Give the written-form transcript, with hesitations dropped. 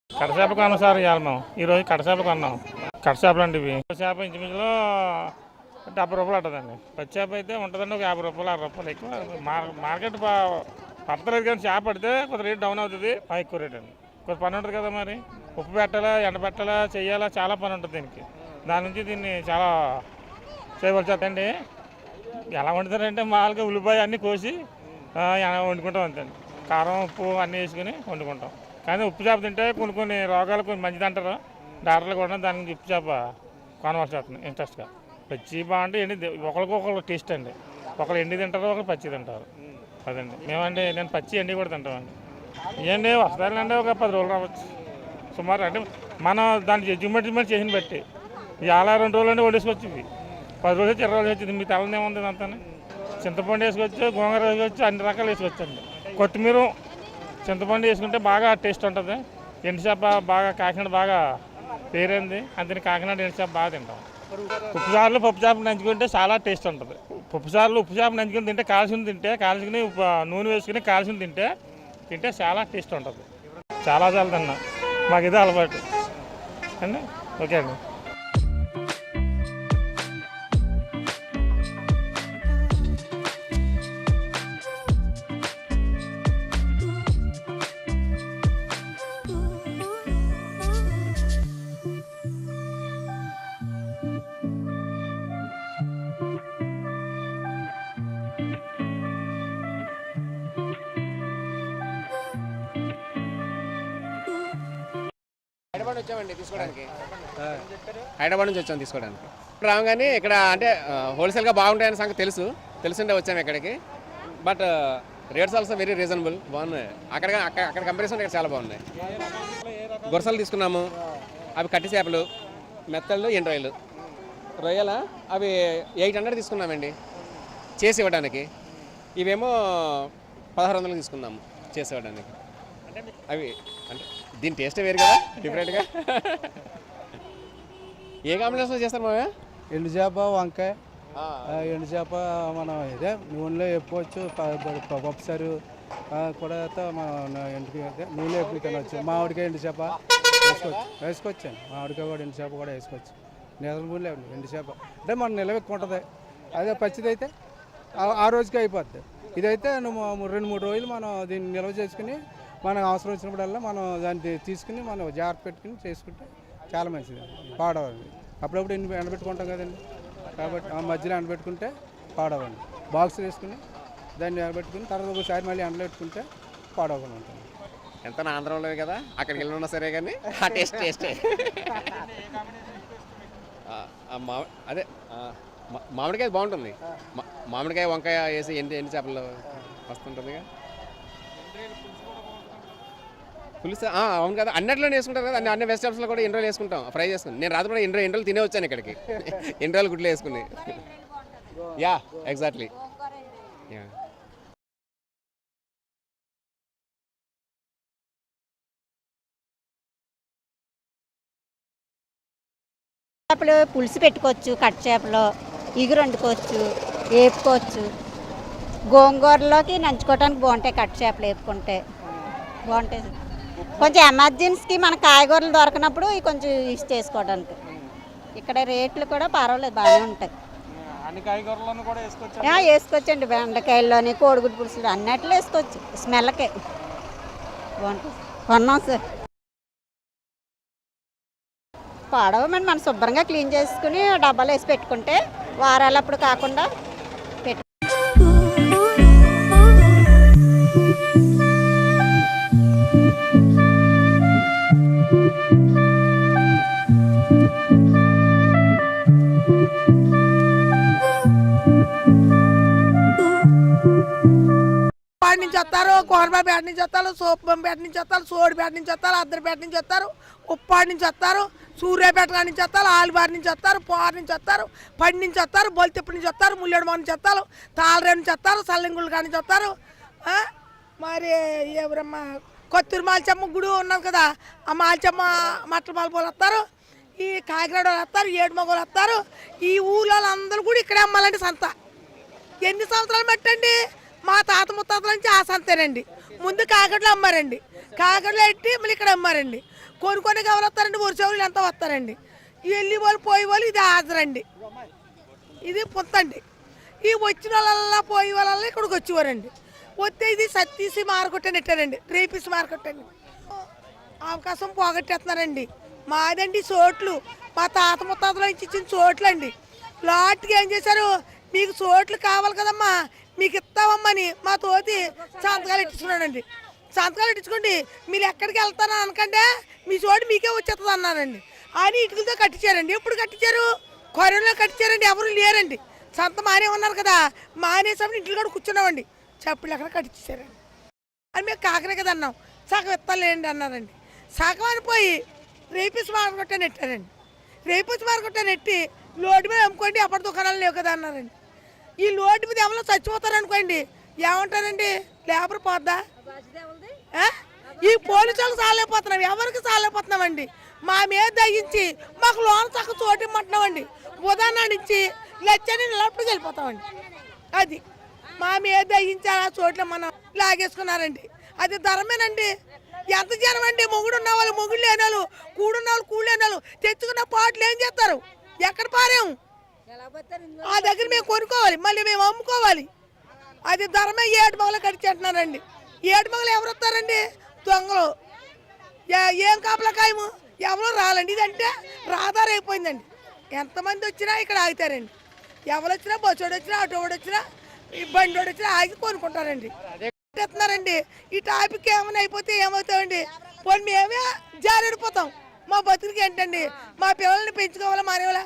కడచేప కొన్నాం సార్ ఇవాళ మేము ఈరోజు కడచేప కొన్నాం. కడచేపలు అండి ఇవి. చేప ఇంచుమించులో 70 రూపాయలు ఉంటుందండి. పచ్చి చేప అయితే ఉంటుందండి ఒక 50 రూపాయలు 60 రూపాయలు ఎక్కువ. మార్కెట్ పడతలేదు కానీ చేప పడితే కొంత రేట్ డౌన్ అవుతుంది, ఎక్కువ రేట్ అండి. కొంత పని ఉంటుంది కదా, మరి ఉప్పు పెట్టాలా, ఎండ పెట్టాలా, చెయ్యాలా, చాలా పని ఉంటుంది దీనికి. దాని నుంచి దీన్ని చాలా చేయవలసి వస్తుందండి. ఎలా వండుతారంటే మామూలుగా ఉల్లిపాయ అన్నీ కోసి వండుకుంటాం అంతే. కారం ఉప్పు అన్నీ వేసుకుని వండుకుంటాం. కానీ ఉప్పు చేప తింటే కొన్ని రోగాలు కొన్ని మంచిది అంటారు డాక్టర్లు కూడా. దానికి ఉప్పు చేప కొనవలసి వస్తుంది ఇంట్రెస్ట్గా. పచ్చి బాగుంటే ఎండి ఒకరికొకరు టేస్ట్ అండి. ఒకరు ఎండి తింటారు, ఒకరు పచ్చి తింటారు. అదండి మేమండి నేను పచ్చి ఎండి కూడా తింటామండి. ఇవన్నీ వస్తారండి ఒక 10 రోజులు రావచ్చు సుమారు. అంటే మనం దాన్ని జడ్జిమెంట్ చేసిన బట్టి ఇలా 2 రోజులు వండేసుకోవచ్చు. ఇవి 10 రోజులు 20 రోజులు వచ్చింది. మీ తలనే ఉంది అంతా. చింతపండు వేసుకోవచ్చు, గోంగూర వేసుకోవచ్చు, అన్ని రకాలు వేసుకోవచ్చు అండి. కొత్తిమీర చింతపండు వేసుకుంటే బాగా టేస్ట్ ఉంటుంది. ఎండుచేప బాగా కాకినాడ బాగా పేరైంది, అందుకని కాకినాడ ఎండుచేప బాగా తింటాం. ఉప్పుసార్లు పప్పు చేప నంచుకుంటే చాలా టేస్ట్ ఉంటుంది. ఉప్పుసార్లు ఉప్పు చేప నంచుకుని తింటే కాల్చుకుని నూనె వేసుకుని కాల్చుకుని తింటే చాలా టేస్ట్ ఉంటుంది. చాలా తిన్నా, మాకు ఇదే అలవాటు అండి. ఓకే అండి. హైదరాబాద్ వచ్చామండి తీసుకోవడానికి. హైదరాబాద్ నుంచి వచ్చాము తీసుకోవడానికి. రాగానే ఇక్కడ అంటే హోల్సేల్గా బాగుంటాయని సంగతి తెలుసుండే వచ్చాము ఇక్కడికి. But rates also very reasonable, బాగున్నాయి. అక్కడ కంపారిజన్ ఇక్కడ చాలా బాగున్నాయి. గొరసలు తీసుకున్నాము, అవి కట్టి చేపలు, మెత్తళ్ళు, ఎండు రొయ్యల అవి 800 తీసుకున్నామండి చేసి ఇవ్వడానికి. ఇవేమో 1600 తీసుకున్నాము చేసి ఇవ్వడానికి. అవి అంటే దీని టేస్టే వేరు కదా, డిఫరెంట్గా. ఏ కాంబినేషన్లో చేస్తారు మావే? ఎండు చేప, వంకాయ. ఎండు చేప మనం ఇదే నూనెలో వేపుకోవచ్చు, పప్పుసారు కూడా మనం నూనెలో ఎప్పుడు తినవచ్చు. మామిడికాయ ఎండు చేప వేసుకోవచ్చండి. మామిడికాయ కూడా ఎండు చేప కూడా వేసుకోవచ్చు. నిజంగా లేవండి ఎండు చేప అంటే మనం నిల్వ ఎక్కువ ఉంటుంది. అదే పచ్చిది అయితే ఆ రోజుకి అయిపోద్ది. ఇదైతే 2-3 రోజులు మనం దీన్ని నిల్వ చేసుకుని మనకు అవసరం వచ్చినప్పుడల్లా మనం దాన్ని తీసుకుని మనం జాగ్రత్త పెట్టుకుని చేసుకుంటే చాలా మంచిది. పాడవండి. అప్పుడప్పుడు ఎండబెట్టుకుంటాం కదండి, కాబట్టి ఆ మధ్యలో ఎండబెట్టుకుంటే పాడవండి. బాక్స్ వేసుకుని దాన్ని ఎండబెట్టుకుని తర్వాత ఒకసారి మళ్ళీ ఎండబెట్టుకుంటే పాడవకుండా ఉంటుంది. ఎంత ఆంధ్రంలో కదా, అక్కడికి వెళ్ళి ఉన్నా సరే కానీ ఆ టేస్టే. అదే మామిడికాయ బాగుంటుంది. మామిడికాయ వంకాయ వేసి ఎండి చేపలు వస్తుంటుందిగా. పులుసు అవును కదా, అన్నిట్లోనే వేసుకుంటారు కదా. అన్ని వెజిటబుల్స్లో కూడా ఎండ్రోలు వేసుకుంటాం, ఫ్రై చేసుకుని. నేను రాత్రి కూడా ఎండ్రోలు తినే వచ్చాను ఇక్కడికి, ఎండ్రోలు గుడ్లు వేసుకుని. Yeah exactly. యా చేపలు పులుసు పెట్టుకోవచ్చు, కట్ చేపలు ఇగురు వండుకోవచ్చు, వేపుకోవచ్చు. గోంగూరలోకి నంచుకోవడానికి బాగుంటాయి. కట్ చేపలు వేపుకుంటే బాగుంటాయి. కొంచెం ఎమర్జెన్సీకి మన కాయగూరలు దొరకనప్పుడు కొంచెం యూస్ చేసుకోవడానికి. ఇక్కడ రేట్లు కూడా పర్వాలేదు, బాగానే ఉంటాయి. వేసుకోవచ్చండి. బెండకాయల్లోని, కోడిగుడ్డు పులుసులు అన్నిట్లో వేసుకోవచ్చు. స్మెల్కే బాగుంటుంది. కొన్నాం సార్. పాడవమండి, మనం శుభ్రంగా క్లీన్ చేసుకుని డబ్బాలు వేసి పెట్టుకుంటే వారాలప్పుడు కాకుండా విజయవాడ నుంచి వస్తారు, కోనబాపేట నుంచి వస్తారు, సోపంపేట నుంచి వస్తారు, సోడిపేట నుంచి వస్తారు, అద్దరిపేట నుంచి వస్తారు, ఉప్పాడు నుంచి వస్తారు, సూర్యాపేట నుంచి వస్తారు, ఆలిబారి నుంచి వస్తారు, పోరు నుంచి వస్తారు, పడి నుంచి వస్తారు, బొలితిప్పు నుంచి వస్తారు, ముల్లెడమ నుంచి వస్తారు, తాళరేవు నుంచి వస్తారు, సల్లింగుల కాడి నుంచి వస్తారు. మరి ఎవరమ్మా కొత్తూరు మాల్చమ్మ గుడి ఉన్నది కదా, ఆ మాల్చమ్మ మట్టల పాలపోలు వస్తారు, ఈ కాకినాడ వాళ్ళు వస్తారు, ఏడుమగోలు వస్తారు. ఈ ఊళ్ళో అందరూ కూడా ఇక్కడే అమ్మాలండి సంత. ఎన్ని సంవత్సరాలు పెట్టండి, మా తాత ముత్తాతల నుంచి ఆ సంతేనండి. ముందు కాకినాడలో అమ్మారండి, కాకినాడలో ఎట్టి మళ్ళీ ఇక్కడ అమ్మారండి. కొన్ని ఎవరు వస్తారండి, ఊరిసేవులు ఎంత వస్తారండి. వెళ్ళి వాళ్ళు పోయి వాళ్ళు ఇది హాజరండి, ఇది పుంతండి. ఈ వచ్చిన వాళ్ళ పోయి వాళ్ళ ఇక్కడికి వచ్చేవారండి. వస్తే ఇది సత్తీసి మార్కెట్ అని పెట్టారండి, రేపిసి మార్కెట్ అని. అవకాశం పోగొట్టేస్తున్నారండి. మాదండి చోట్లు, మా తాత ముత్తాతల నుంచి ఇచ్చిన చోట్లు అండి. లాట్కి ఏం చేశారు, మీకు చోట్లు కావాలి కదమ్మా మీకు ఇస్తామమ్మని మా తోటి సంతకాలు ఇట్టించుకున్నాడండి. సంతకాలు ఇట్టించుకోండి, మీరు ఎక్కడికి వెళ్తారని అనకంటే మీ చోటు మీకే వచ్చేస్తుంది అన్నారండి. అని ఇటుకలతో కట్టించారండి. ఎప్పుడు కట్టించారు, కొరంలో కట్టించారండి. ఎవరు లేరండి, సంత మానే ఉన్నారు కదా, మానేసామని ఇంట్లో కూడా కూర్చున్నామండి. చెప్పులు ఎక్కడ కట్టించారండి. అని మేము కాకరే కదా అన్నాం, సగం ఇస్తాలేండి అన్నారండి. సగం అనిపోయి రేపిస్ మార్కెట్ నెట్టారండి. రేపిస్ మార్కెట్ నెట్టి లోటు మీద అమ్ముకోండి, అప్పటి దుకాణాలు లేవు కదా అన్నారండి. ఈ లోటు మీద ఎవరో చచ్చిపోతారనుకోండి, ఏమంటారండి, లేబర్ పోద్దా? ఈ పోలీసులకు సాలేకపోతున్నాం, ఎవరికి సాలేకపోతున్నామండి. మా మీద దయించి మాకు లోన్ చక్క చోటు ఇమ్మంటున్నామండి. ఉదాహరణ నుంచి లచ్చని నిలబడికి వెళ్ళిపోతామండి. అది మా మీద దయించి ఆ చోట్ల మనం లాగేసుకున్నారండి. అది ధరమేనండి. ఎంత జనం అండి, మొగుడు ఉన్న వాళ్ళు మొగుడు లేని వాళ్ళు, కూడున్న వాళ్ళు కూడు లేని వాళ్ళు తెచ్చుకున్న పాటలు ఏం చేస్తారు, ఎక్కడ పారాము? ఆ దగ్గర మేము కొనుక్కోవాలి, మళ్ళీ మేము అమ్ముకోవాలి. అది ధరమే ఏడుమగలు కడిచేంటున్నారండి. ఏడుమగలు ఎవరు వస్తారండి, దొంగలు. ఏం కాపలా ఖాయము, ఎవరు రాలండి. ఇదంటే రాధారు అయిపోయిందండి. ఎంతమంది వచ్చినా ఇక్కడ ఆగుతారండి. ఎవరు వచ్చినా బస్సోడు వచ్చినా, ఆటోడు వచ్చినా, ఈ బండోడు వచ్చినా ఆగి కొనుక్కుంటారండి. ఎత్తున్నారండి. ఈ టాపిక్ ఏమైనా అయిపోతే ఏమవుతామండి, పోనీ మేమే జారిడిపోతాం. మా బతుకుకి ఏంటండి, మా పిల్లల్ని పెంచుకోవాలా మానేవాళ్ళ